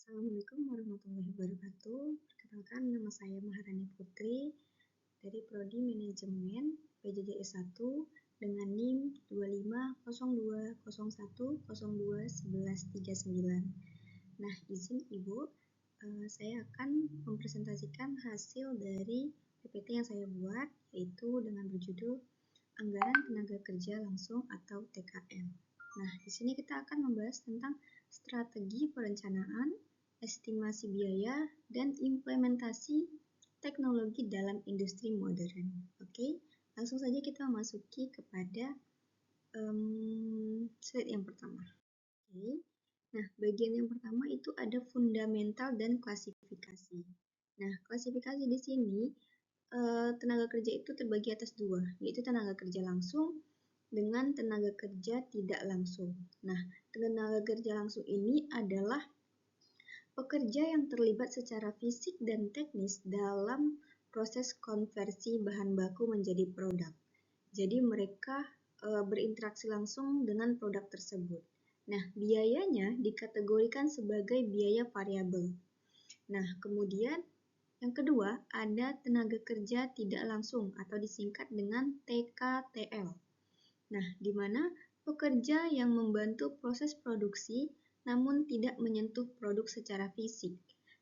Assalamualaikum warahmatullahi wabarakatuh. Perkenalkan, nama saya Maharani Putri dari Prodi Manajemen PJJ S1 dengan NIM 250201021139. Nah, izin Ibu, saya akan mempresentasikan hasil dari PPT yang saya buat, yaitu dengan berjudul Anggaran Tenaga Kerja Langsung atau TKL. Nah, di sini kita akan membahas tentang strategi perencanaan, estimasi biaya, dan implementasi teknologi dalam industri modern. Oke, langsung saja kita masuki kepada slide yang pertama. Oke. Nah, bagian yang pertama itu ada fundamental dan klasifikasi. Nah, klasifikasi di sini tenaga kerja itu terbagi atas dua, yaitu tenaga kerja langsung dengan tenaga kerja tidak langsung. Nah, tenaga kerja langsung ini adalah pekerja yang terlibat secara fisik dan teknis dalam proses konversi bahan baku menjadi produk. Jadi mereka berinteraksi langsung dengan produk tersebut. Nah, biayanya dikategorikan sebagai biaya variabel. Nah, kemudian yang kedua ada tenaga kerja tidak langsung atau disingkat dengan TKTL. Nah, di mana pekerja yang membantu proses produksi namun tidak menyentuh produk secara fisik.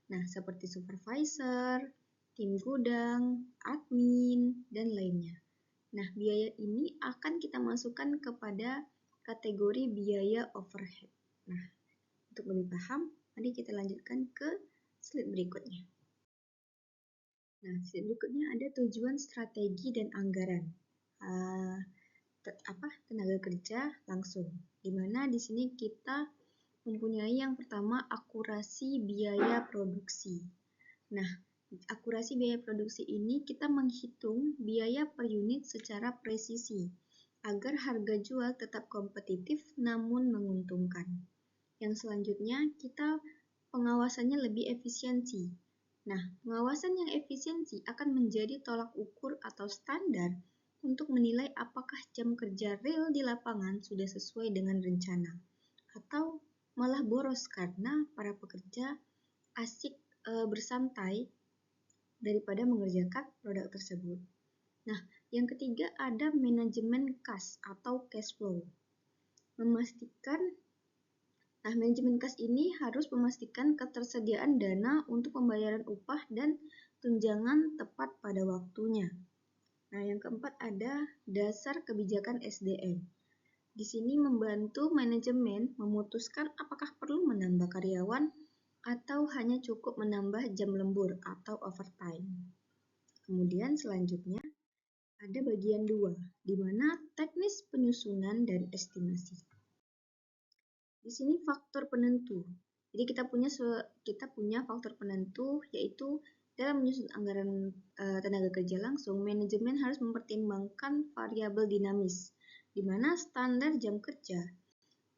Nah, seperti supervisor, tim gudang, admin, dan lainnya. Nah, biaya ini akan kita masukkan kepada kategori biaya overhead. Nah, untuk lebih paham, mari kita lanjutkan ke slide berikutnya. Nah, slide berikutnya ada tujuan strategi dan anggaran. Tenaga kerja langsung. Di mana di sini kita mempunyai yang pertama akurasi biaya produksi. Nah, akurasi biaya produksi ini kita menghitung biaya per unit secara presisi agar harga jual tetap kompetitif namun menguntungkan. Yang selanjutnya kita pengawasannya lebih efisiensi. Nah, pengawasan yang efisiensi akan menjadi tolak ukur atau standar untuk menilai apakah jam kerja real di lapangan sudah sesuai dengan rencana atau malah boros karena para pekerja asik bersantai daripada mengerjakan produk tersebut. Nah, yang ketiga ada manajemen kas atau cash flow. Manajemen kas ini harus memastikan ketersediaan dana untuk pembayaran upah dan tunjangan tepat pada waktunya. Nah, yang keempat ada dasar kebijakan SDM. Di sini membantu manajemen memutuskan apakah perlu menambah karyawan atau hanya cukup menambah jam lembur atau overtime. Kemudian selanjutnya ada bagian 2, di mana teknis penyusunan dan estimasi. Di sini faktor penentu. Jadi kita punya faktor penentu, yaitu dalam menyusun anggaran tenaga kerja langsung, manajemen harus mempertimbangkan variabel dinamis, di mana standar jam kerja,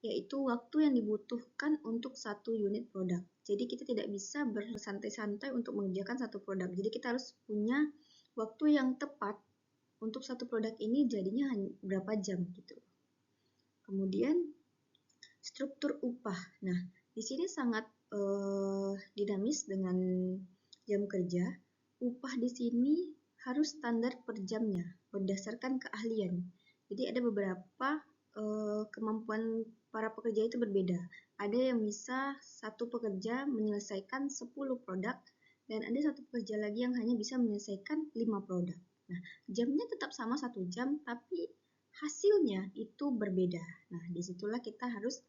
yaitu waktu yang dibutuhkan untuk satu unit produk. Jadi kita tidak bisa bersantai-santai untuk mengerjakan satu produk. Jadi kita harus punya waktu yang tepat untuk satu produk ini jadinya hanya berapa jam gitu. Kemudian struktur upah. Nah, di sini sangat dinamis dengan jam kerja. Upah di sini harus standar per jamnya berdasarkan keahlian. Jadi ada beberapa kemampuan para pekerja itu berbeda. Ada yang bisa satu pekerja menyelesaikan 10 produk dan ada satu pekerja lagi yang hanya bisa menyelesaikan 5 produk. Nah, jamnya tetap sama 1 jam tapi hasilnya itu berbeda. Nah, disitulah kita harus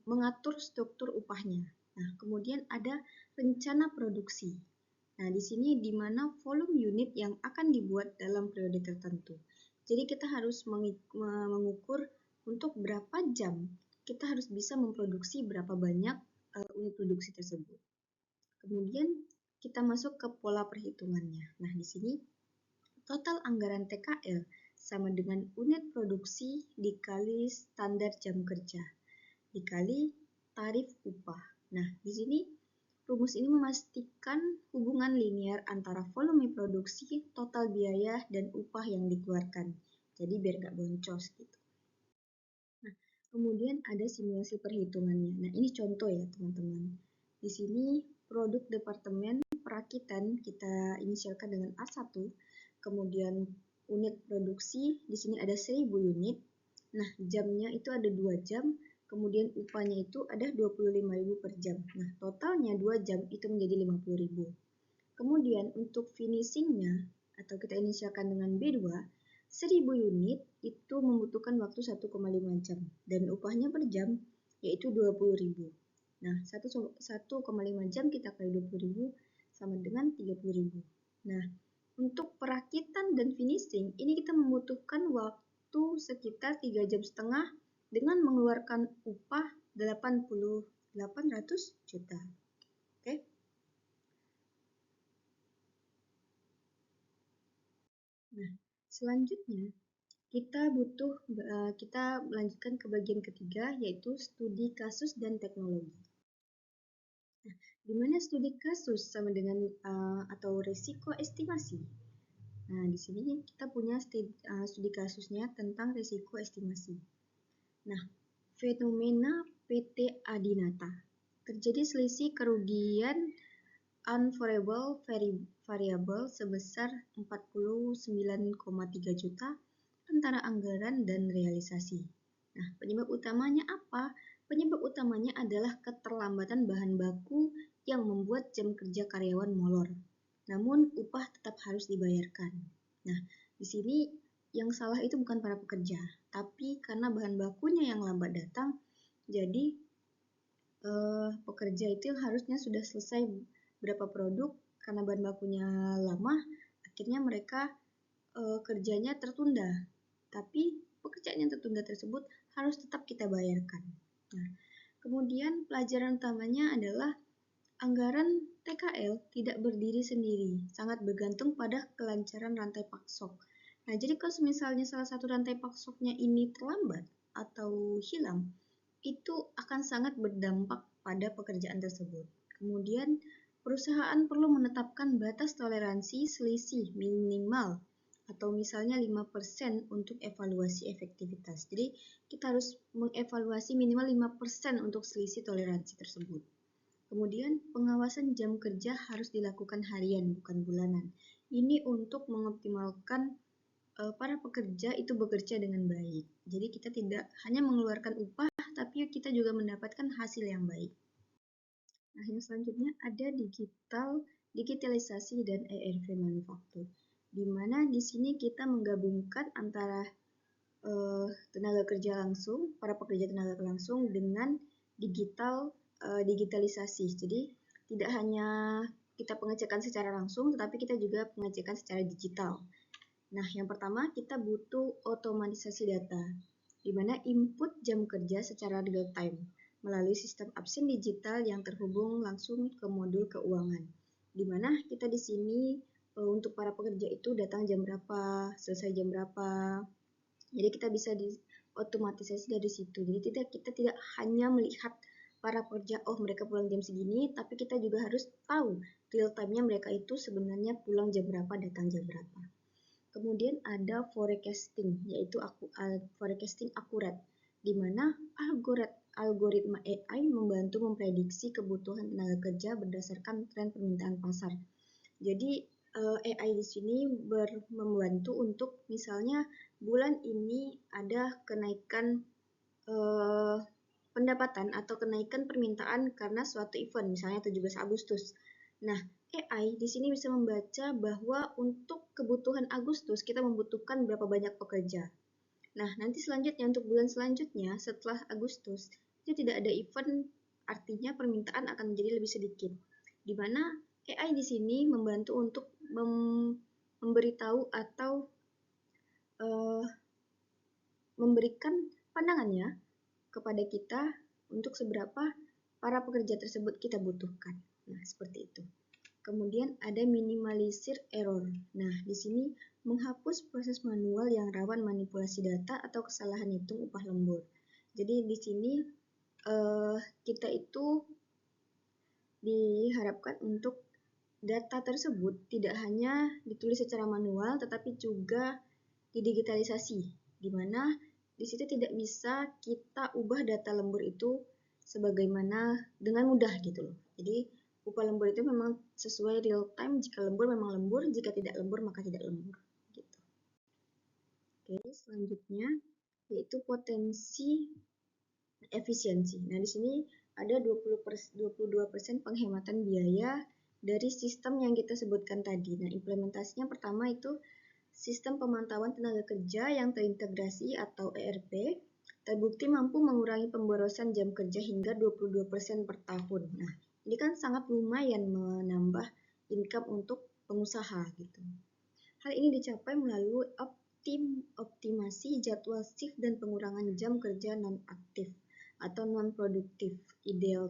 mengatur struktur upahnya. Nah, kemudian ada rencana produksi. Nah, di sini di mana volume unit yang akan dibuat dalam periode tertentu. Jadi kita harus mengukur untuk berapa jam kita harus bisa memproduksi berapa banyak unit produksi tersebut. Kemudian kita masuk ke pola perhitungannya. Nah, di sini total anggaran TKL sama dengan unit produksi dikali standar jam kerja dikali tarif upah. Nah, di sini rumus ini memastikan hubungan linear antara volume produksi, total biaya, dan upah yang dikeluarkan. Jadi biar nggak boncos gitu. Nah, Kemudian ada simulasi perhitungannya. Nah, ini contoh ya, teman-teman. Di sini produk departemen perakitan kita inisialkan dengan A1. Kemudian unit produksi di sini ada 1000 unit. Nah, jamnya itu ada 2 jam. Kemudian upahnya itu ada 25.000 per jam. Nah, totalnya 2 jam itu menjadi 50.000. Kemudian untuk finishingnya atau kita inisialkan dengan B2, 1000 unit itu membutuhkan waktu 1,5 jam dan upahnya per jam yaitu 20.000. Nah, 1,5 jam kita kali 20.000 sama dengan 30.000. Nah, untuk perakitan dan finishing ini kita membutuhkan waktu sekitar 3 jam setengah dengan mengeluarkan upah 800 juta. Oke. Nah, selanjutnya kita melanjutkan ke bagian ketiga yaitu studi kasus dan teknologi. Nah, di mana studi kasus sama dengan atau risiko estimasi. Nah, di sini kita punya studi kasusnya tentang risiko estimasi. Nah, fenomena PT Adinata. Terjadi selisih kerugian unfavorable variable sebesar 49,3 juta antara anggaran dan realisasi. Nah, penyebab utamanya apa? Penyebab utamanya adalah keterlambatan bahan baku yang membuat jam kerja karyawan molor. Namun, upah tetap harus dibayarkan. Nah, di sini yang salah itu bukan para pekerja, tapi karena bahan bakunya yang lambat datang, jadi pekerja itu harusnya sudah selesai berapa produk, karena bahan bakunya lama, akhirnya mereka kerjanya tertunda. Tapi pekerjaan yang tertunda tersebut harus tetap kita bayarkan. Nah, kemudian pelajaran utamanya adalah anggaran TKL tidak berdiri sendiri, sangat bergantung pada kelancaran rantai paksok. Nah, jadi kalau misalnya salah satu rantai paksoknya ini terlambat atau hilang, itu akan sangat berdampak pada pekerjaan tersebut. Kemudian, perusahaan perlu menetapkan batas toleransi selisih minimal atau misalnya 5% untuk evaluasi efektivitas. Jadi, kita harus mengevaluasi minimal 5% untuk selisih toleransi tersebut. Kemudian, pengawasan jam kerja harus dilakukan harian, bukan bulanan. Ini untuk mengoptimalkan para pekerja itu bekerja dengan baik. Jadi, kita tidak hanya mengeluarkan upah, tapi kita juga mendapatkan hasil yang baik. Nah, yang selanjutnya ada digitalisasi dan ERP manufaktur, di mana di sini kita menggabungkan antara tenaga kerja langsung, para pekerja tenaga langsung dengan digitalisasi. Jadi tidak hanya kita pengecekan secara langsung, tetapi kita juga pengecekan secara digital. Nah, yang pertama kita butuh otomatisasi data, di mana input jam kerja secara real time melalui sistem absen digital yang terhubung langsung ke modul keuangan. Di mana kita di sini untuk para pekerja itu datang jam berapa, selesai jam berapa. Jadi kita bisa diotomatisasi dari situ. Jadi kita tidak hanya melihat para pekerja, oh mereka pulang jam segini, tapi kita juga harus tahu real time-nya mereka itu sebenarnya pulang jam berapa, datang jam berapa. Kemudian ada forecasting, yaitu forecasting akurat, di mana algoritma AI membantu memprediksi kebutuhan tenaga kerja berdasarkan tren permintaan pasar. Jadi AI di sini membantu untuk misalnya bulan ini ada kenaikan pendapatan atau kenaikan permintaan karena suatu event, misalnya 17 Agustus. Nah, AI di sini bisa membaca bahwa untuk kebutuhan Agustus kita membutuhkan berapa banyak pekerja. Nah, nanti selanjutnya untuk bulan selanjutnya setelah Agustus itu tidak ada event, artinya permintaan akan menjadi lebih sedikit. Di mana AI di sini membantu untuk memberitahu atau memberikan pandangannya kepada kita untuk seberapa para pekerja tersebut kita butuhkan. Nah, seperti itu. Kemudian ada minimalisir error. Nah, di sini menghapus proses manual yang rawan manipulasi data atau kesalahan hitung upah lembur. Jadi di sini kita itu diharapkan untuk data tersebut tidak hanya ditulis secara manual, tetapi juga didigitalisasi, di mana di situ tidak bisa kita ubah data lembur itu sebagaimana dengan mudah gitu loh. Jadi upah lembur itu memang sesuai real time, jika lembur memang lembur, jika tidak lembur maka tidak lembur gitu. Oke, selanjutnya yaitu potensi efisiensi. Nah, di sini ada 22% penghematan biaya dari sistem yang kita sebutkan tadi. Nah, implementasinya pertama itu sistem pemantauan tenaga kerja yang terintegrasi atau ERP terbukti mampu mengurangi pemborosan jam kerja hingga 22% per tahun. Nah, ini kan sangat lumayan menambah income untuk pengusaha gitu. Hal ini dicapai melalui optimasi jadwal shift dan pengurangan jam kerja non-aktif atau non-produktif ideal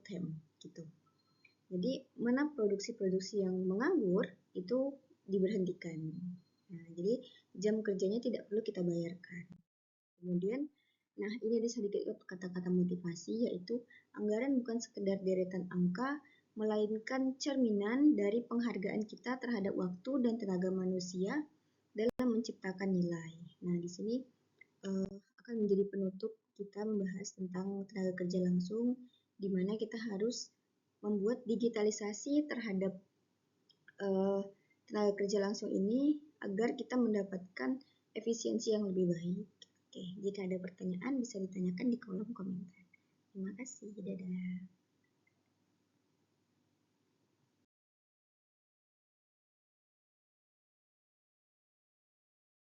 time gitu. Jadi mana produksi-produksi yang menganggur itu diberhentikan. Nah, jadi jam kerjanya tidak perlu kita bayarkan. Kemudian, nah ini ada sedikit kata-kata motivasi, yaitu anggaran bukan sekedar deretan angka, melainkan cerminan dari penghargaan kita terhadap waktu dan tenaga manusia dalam menciptakan nilai. Nah, di sini akan menjadi penutup kita membahas tentang tenaga kerja langsung, di mana kita harus membuat digitalisasi terhadap tenaga kerja langsung ini agar kita mendapatkan efisiensi yang lebih baik. Oke, jika ada pertanyaan bisa ditanyakan di kolom komentar. Terima kasih, dadah.